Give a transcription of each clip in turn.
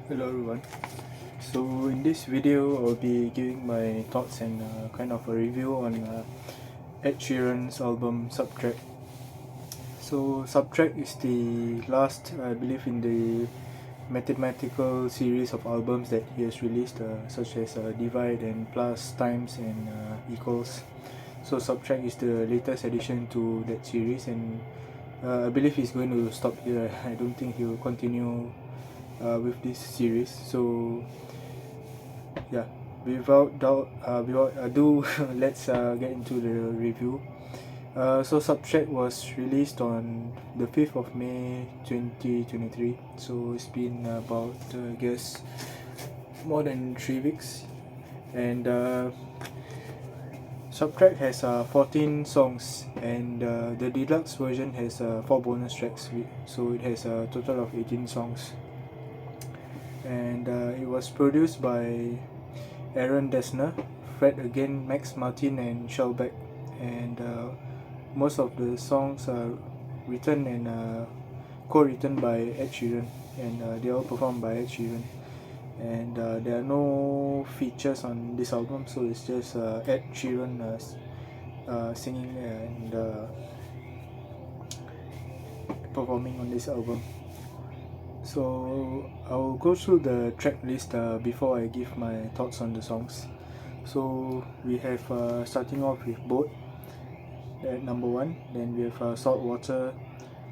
Hello everyone. So in this video I'll be giving my thoughts and kind of a review on Ed Sheeran's album Subtract. So Subtract is the last, I believe, in the mathematical series of albums that he has released, such as Divide and Plus, Times and Equals. So Subtract is the latest addition to that series, and I believe he's going to stop here. I don't think he will continue with this series. So yeah, without ado, let's get into the review. So Subtract was released on the 5th of May 2023. So it's been about, I guess, more than 3 weeks. And Subtract has 14 songs, and the deluxe version has 4 bonus tracks. So it has a total of 18 songs. And it was produced by Aaron Dessner, Fred again, Max Martin, and Shellback. And most of the songs are written and co-written by Ed Sheeran, and they all performed by Ed Sheeran. And there are no features on this album, so it's just Ed Sheeran singing and performing on this album. So I'll go through the track list before I give my thoughts on the songs. So we have starting off with Boat at number 1. Then we have Salt Water,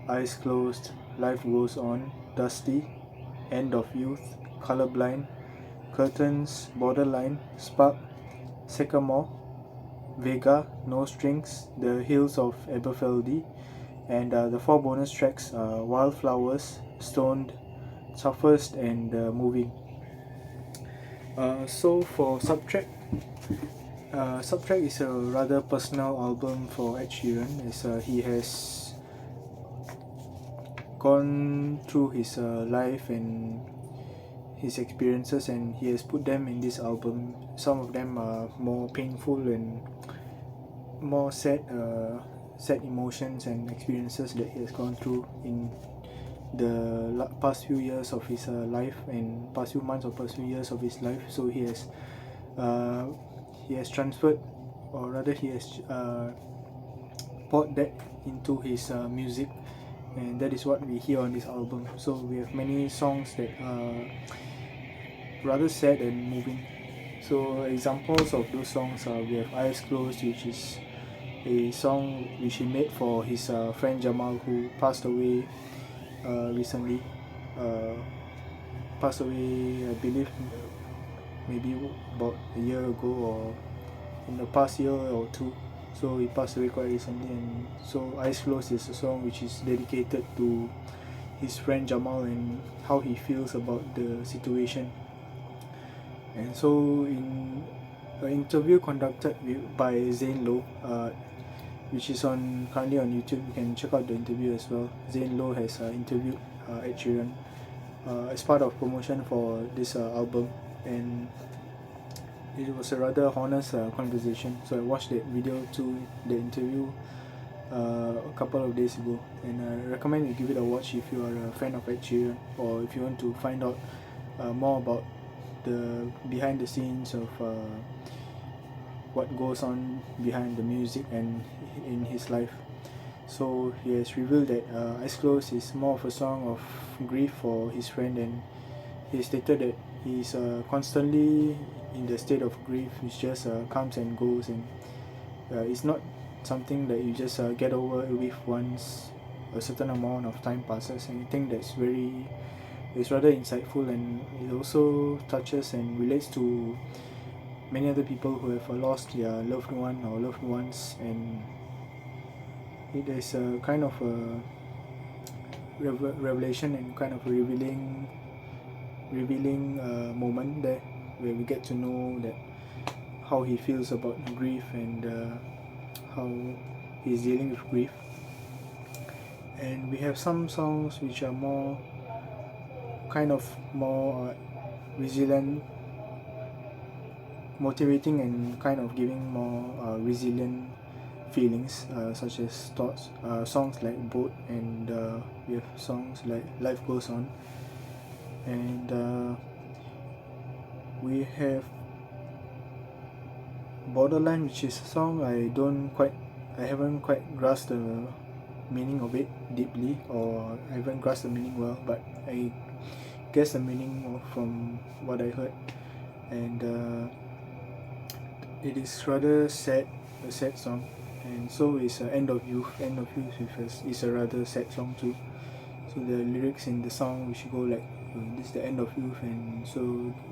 Eyes Closed, Life Goes On, Dusty, End of Youth, Colorblind, Curtains, Borderline, Spark, Sycamore, Vega, No Strings, The Hills of Aberfeldy, and the 4 bonus tracks are Wildflowers, Stoned, Toughest, and Moving. So for Subtract, Subtract is a rather personal album for Ed Sheeran, as he has gone through his life and his experiences, and he has put them in this album. Some of them are more painful and more sad emotions and experiences that he has gone through in the past few years of his life, and past few months or past few years of his life. So he has transferred, or rather he has poured that into his music, and that is what we hear on this album. So we have many songs that are rather sad and moving. So examples of those songs are, we have Eyes Closed, which is a song which he made for his friend Jamal, who passed away recently. Passed away, I believe, maybe about a year ago, or in the past year or two. So he passed away quite recently, and so Eyes Closed is a song which is dedicated to his friend Jamal and how he feels about the situation. And so in an interview conducted by Zane Lowe, which is currently on YouTube, you can check out the interview as well. Zane Lowe has interviewed Ed Sheeran as part of promotion for this album, and it was a rather honest conversation. So I watched that video to the interview a couple of days ago, and I recommend you give it a watch if you are a fan of Ed Sheeran, or if you want to find out more about the behind the scenes of what goes on behind the music and in his life. So he has revealed that Eyes Closed is more of a song of grief for his friend, and he stated that he's constantly in the state of grief, which just comes and goes, and it's not something that you just get over with once a certain amount of time passes. And I think it's rather insightful, and it also touches and relates to many other people who have lost their loved one or loved ones, and it is a kind of a revelation and kind of a revealing moment there, where we get to know that how he feels about grief, and how he's dealing with grief. And we have some songs which are more resilient, motivating, and kind of giving more resilient feelings, such as songs like Boat, and we have songs like Life Goes On. And have Borderline, which is a song I haven't quite grasped the meaning of it deeply, or I haven't grasped the meaning well, but I guess the meaning from what I heard. And it is rather sad, a sad song. And so is End of Youth. End of Youth is a rather sad song too. So the lyrics in the song which go like, this is the end of youth, and so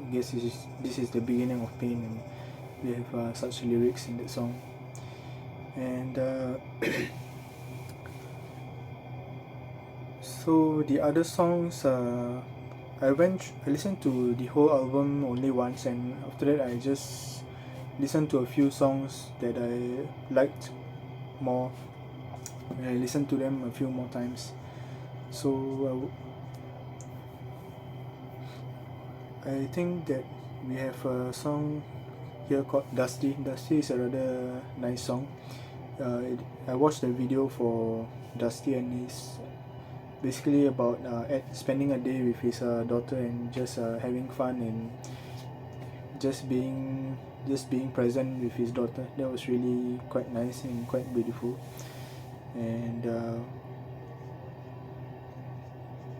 I guess this is the beginning of pain, and we have such lyrics in that song. And so the other songs, I listened to the whole album only once, and after that I just listened to a few songs that I liked more, and I listened to them a few more times. So I think that we have a song here called Dusty. Dusty is a rather nice song. I watched the video for Dusty, and it's basically about spending a day with his daughter, and just having fun, and just being present with his daughter. That was really quite nice and quite beautiful. And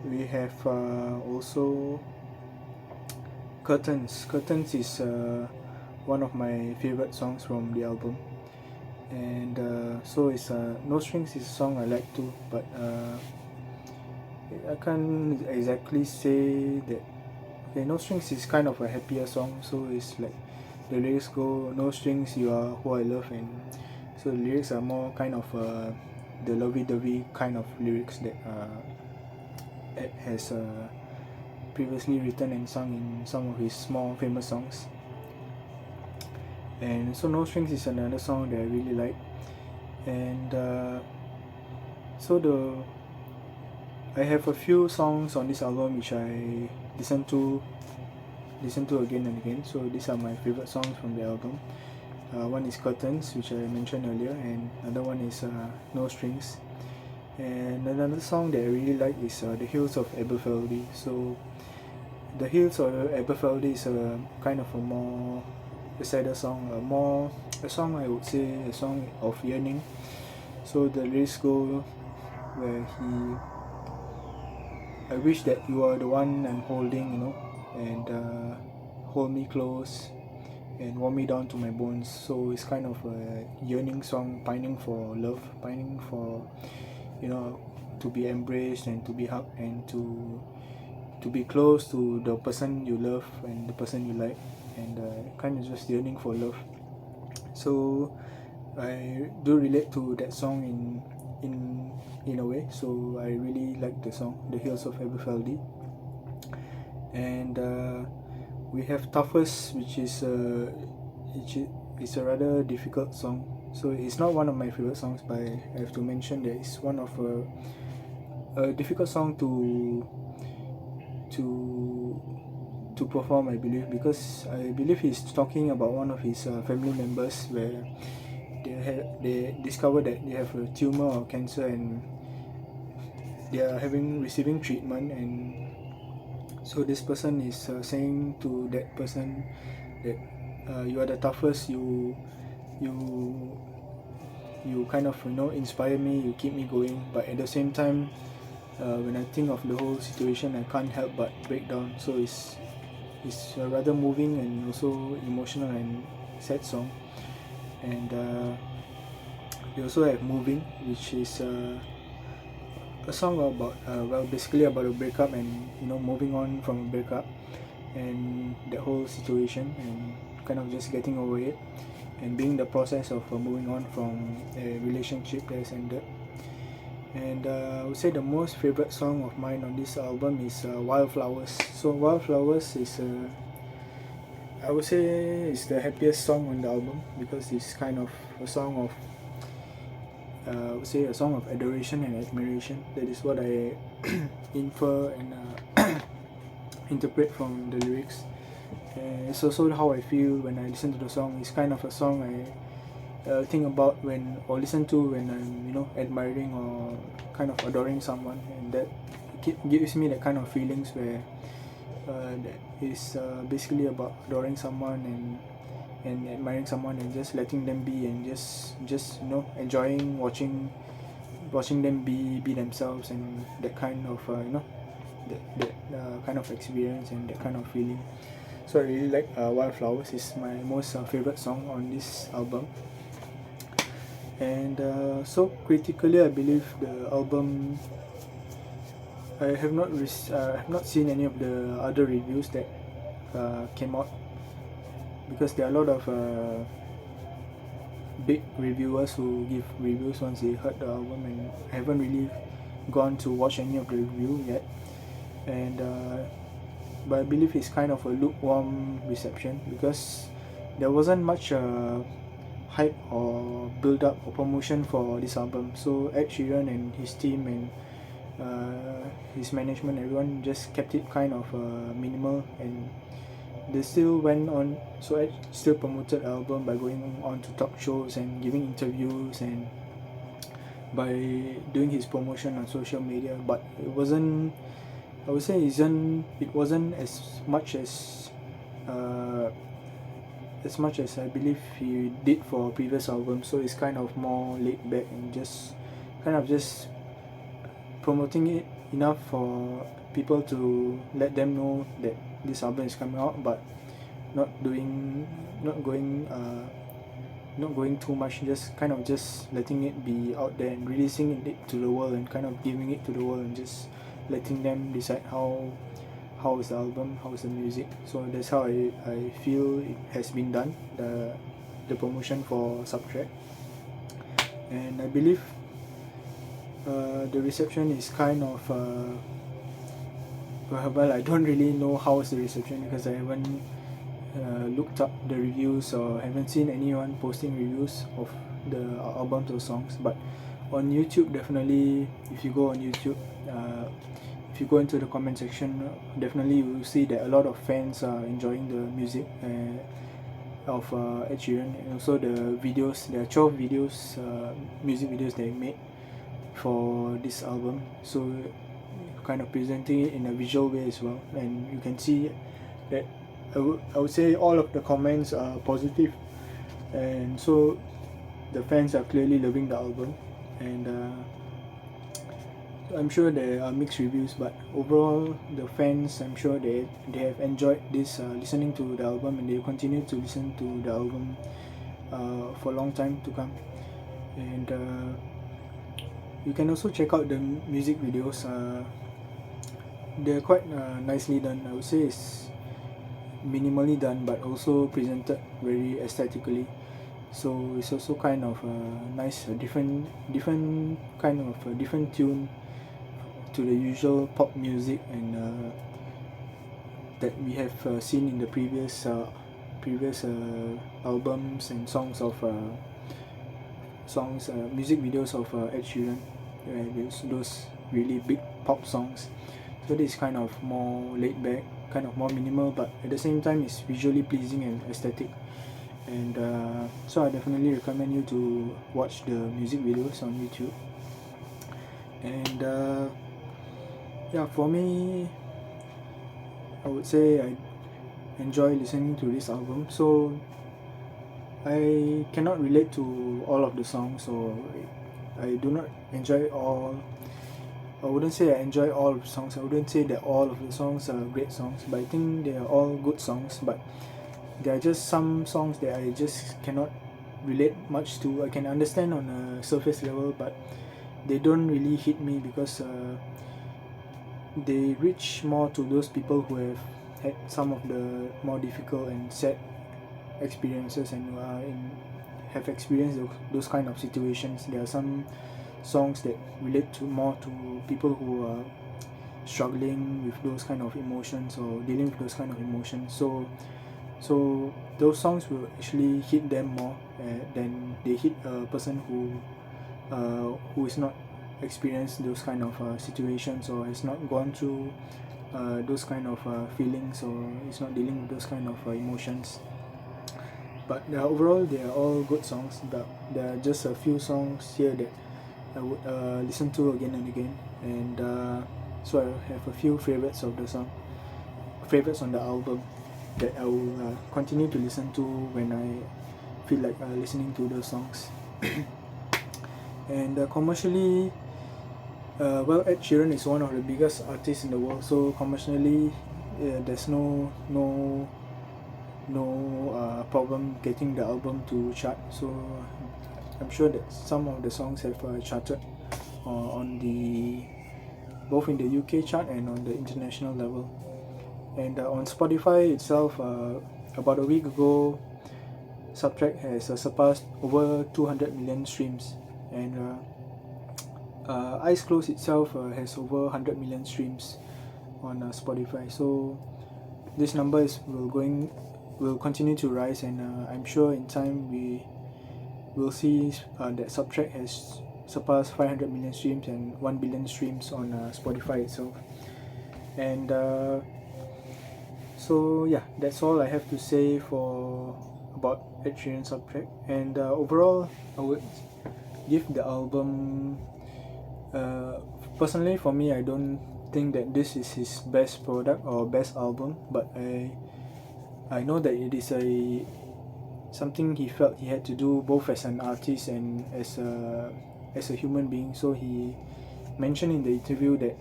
we have also Curtains. Curtains is one of my favorite songs from the album. And so is No Strings is a song I like too, but I can't exactly say that. Okay, No Strings is kind of a happier song, so it's like the lyrics go, no strings, you are who I love, and so the lyrics are more kind of the lovey-dovey kind of lyrics that Ed has previously written and sung in some of his more famous songs. And so No Strings is another song that I really like. And so I have a few songs on this album which I listen to again and again. So these are my favorite songs from the album. One is Curtains, which I mentioned earlier, and another one is No Strings. And another song that I really like is The Hills of Aberfeldy. So The Hills of Aberfeldy is a kind of a sadder song, a song I would say a song of yearning. So the lyrics go where I wish that you are the one I'm holding, and hold me close and warm me down to my bones. So it's kind of a yearning song, pining for love, pining for, to be embraced and to be hugged, and to be close to the person you love and the person you like, and kind of just yearning for love. So I do relate to that song in a way. So I really like the song The Hills of Aberfeldy. And we have Toughest, which is a rather difficult song. So it's not one of my favorite songs, but I have to mention that it's one of a difficult song to perform, I believe, because I believe he's talking about one of his family members where they discover that they have a tumor or cancer, and they are receiving treatment. And so this person is saying to that person that you are the toughest, you kind of inspire me, you keep me going, but at the same time, when I think of the whole situation, I can't help but break down. So it's a rather moving and also emotional and sad song. And we also have Moving, which is a song about basically about a breakup, and moving on from a breakup and the whole situation, and kind of just getting over it, and being the process of moving on from a relationship that has ended. And I would say the most favorite song of mine on this album is Wildflowers. So Wildflowers is I would say it's the happiest song on the album, because it's kind of a song of I would say a song of adoration and admiration. That is what I infer and interpret from the lyrics. And it's also how I feel when I listen to the song. It's kind of a song I think about or listen to when I'm admiring or kind of adoring someone, and that gives me that kind of feelings where that is basically about adoring someone and admiring someone and just letting them be, and just enjoying watching them be themselves, and that kind of that kind of experience and that kind of feeling. So I really like Wildflowers. Is my most favorite song on this album. And so critically, I believe the album, I have not seen any of the other reviews that came out, because there are a lot of big reviewers who give reviews once they heard the album, and I haven't really gone to watch any of the review yet. And but I believe it's kind of a lukewarm reception, because there wasn't much hype or build up or promotion for this album. So Ed Sheeran and his team and his management, everyone just kept it kind of minimal, and they still went on. So Ed still promoted the album by going on to talk shows and giving interviews and by doing his promotion on social media. But it wasn't, I would say, it wasn't as much as I believe he did for previous albums. So it's kind of more laid back and just promoting it enough for people to let them know that this album is coming out, but not doing not going not going too much, just letting it be out there and releasing it to the world and kind of giving it to the world and just letting them decide how is the album, how is the music. So that's how I feel it has been done, the promotion for Subtract. And I believe the reception is kind of well, I don't really know how is the reception, because I haven't looked up the reviews or haven't seen anyone posting reviews of the albums or songs. But on YouTube, definitely, if you go on YouTube, if you go into the comment section, definitely you will see that a lot of fans are enjoying the music of Ed Sheeran, and also the videos. There are 12 videos, music videos they made for this album, so kind of presenting it in a visual way as well. And you can see that I would say all of the comments are positive, and so the fans are clearly loving the album. And I'm sure there are mixed reviews, but overall the fans, I'm sure they have enjoyed this, listening to the album, and they continue to listen to the album for a long time to come. And you can also check out the music videos. They're quite nicely done. I would say it's minimally done, but also presented very aesthetically. So it's also kind of nice, different kind of different tune to the usual pop music and that we have seen in the previous albums and music videos of Ed Sheeran. Those really big pop songs. So this is kind of more laid back, kind of more minimal, but at the same time it's visually pleasing and aesthetic. And so I definitely recommend you to watch the music videos on YouTube. And yeah, for me, I would say I enjoy listening to this album. So I cannot relate to all of the songs, or I do not enjoy all. I wouldn't say I enjoy all of the songs. I wouldn't say that all of the songs are great songs, but I think they are all good songs. But there are just some songs that I just cannot relate much to. I can understand on a surface level, but they don't really hit me, because they reach more to those people who have had some of the more difficult and sad experiences, and have experienced those kind of situations. There are some songs that relate to more to people who are struggling with those kind of emotions or dealing with those kind of emotions. So those songs will actually hit them more than they hit a person who is not experienced those kind of situations, or has not gone through those kind of feelings, or is not dealing with those kind of emotions. But overall, they are all good songs. But there are just a few songs here that I would listen to again and again, and so I have a few favorites of the song. favorites on the album that I will continue to listen to when I feel like listening to those songs. And commercially, well, Ed Sheeran is one of the biggest artists in the world, so commercially there's no problem getting the album to chart. So I'm sure that some of the songs have charted on the both in the UK chart and on the international level. And on Spotify itself, about a week ago, Subtract has surpassed over 200 million streams, and Eyes Closed itself has over 100 million streams on Spotify. So this number will continue to rise, and I'm sure in time we will see that Subtract has surpassed 500 million streams and 1 billion streams on Spotify itself. And so yeah, that's all I have to say for about Ed Sheeran Subtract. And overall, I would give the album, personally for me, I don't think that this is his best product or best album, but I know that it is something he felt he had to do both as an artist and as a human being. So he mentioned in the interview that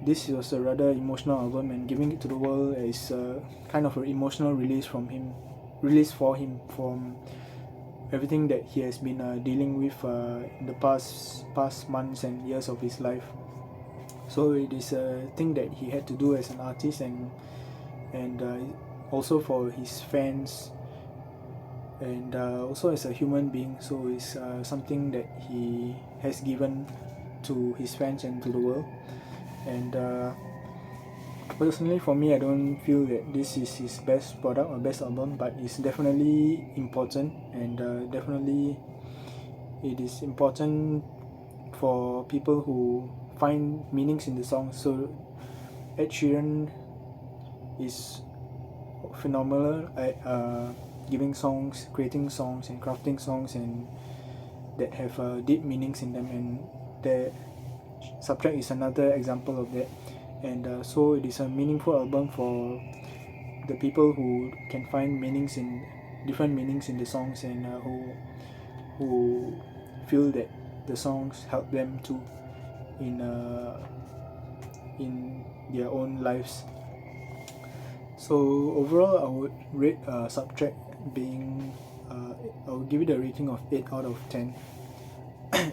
this was a rather emotional album, and giving it to the world is kind of an emotional release for him from everything that he has been dealing with in the past months and years of his life. So it is a thing that he had to do as an artist, and also for his fans, and also as a human being. So it's something that he has given to his fans and to the world. And personally for me, I don't feel that this is his best product or best album, but it's definitely important, and definitely it is important for people who find meanings in the songs. So Ed Sheeran is phenomenal at giving songs, creating songs, and crafting songs, and that have deep meanings in them, and the Subtract is another example of that. And so it is a meaningful album for the people who can find different meanings in the songs, and who feel that the songs help them too in their own lives. So overall, I would rate Subtract being I would give it a rating of 8 out of 10.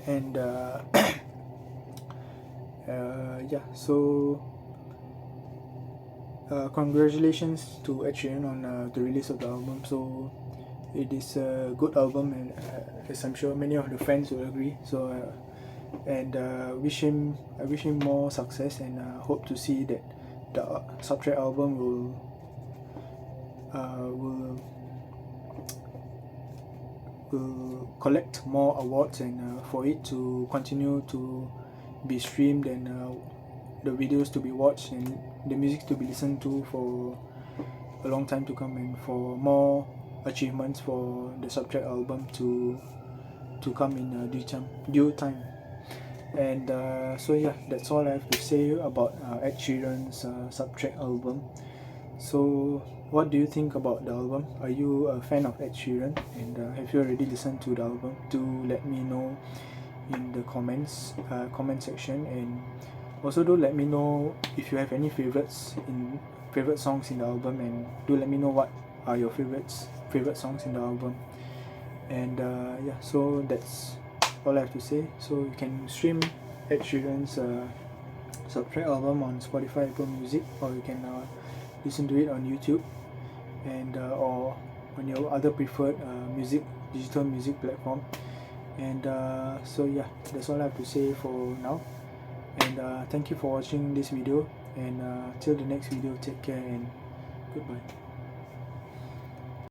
And yeah, so congratulations to Ed Sheeran on the release of the album. So it is a good album, and as I'm sure many of the fans will agree. So and I wish him more success, and hope to see that the Subtract album will collect more awards, and for it to continue to be streamed, and the videos to be watched, and the music to be listened to for a long time to come, and for more achievements for the Subtract album to come in due time. And so yeah, that's all I have to say about Ed Sheeran's Subtract album. So what do you think about the album? Are you a fan of Ed Sheeran, and have you already listened to the album? Do let me know in the comment section, and also do let me know if you have any favorite songs in the album, and do let me know what are your favorite songs in the album. And yeah, so that's all I have to say. So you can stream Ed Sheeran's Subtract album on Spotify, Apple Music, or you can listen to it on YouTube, and or on your other preferred digital music platform. And so yeah, that's all I have to say for now. And thank you for watching this video, and till the next video, take care and goodbye.